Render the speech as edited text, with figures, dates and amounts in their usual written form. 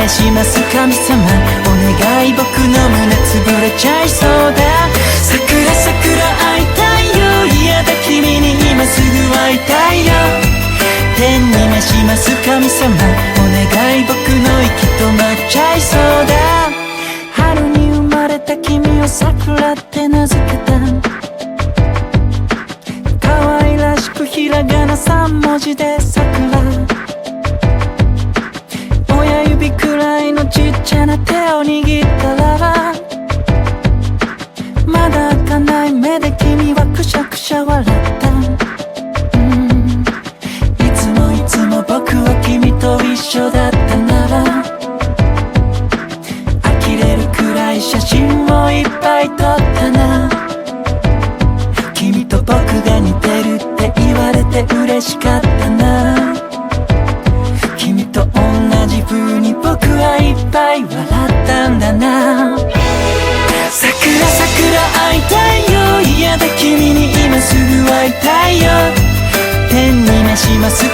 します神様、お願い僕の胸潰れちゃいそうだ。桜桜会いたいよ、嫌だ君に今すぐ会いたいよ。天に召します神様、お願い僕の息止まっちゃいそうだ。春に生まれた君を桜って名付けた。可愛らしくひらがな3文字で桜。親指くらいのちっちゃな手を握ったらば、まだ開かない目で君はくしゃくしゃ笑った。いつも僕は君と一緒だったなら、呆れるくらい写真をいっぱい撮ったな。君と僕が似てるって言われて嬉しかったな。君と同じ風に僕はいっぱい笑ったんだな。桜桜会いたいよ、嫌だ君に今すぐ会いたいよ。天に召します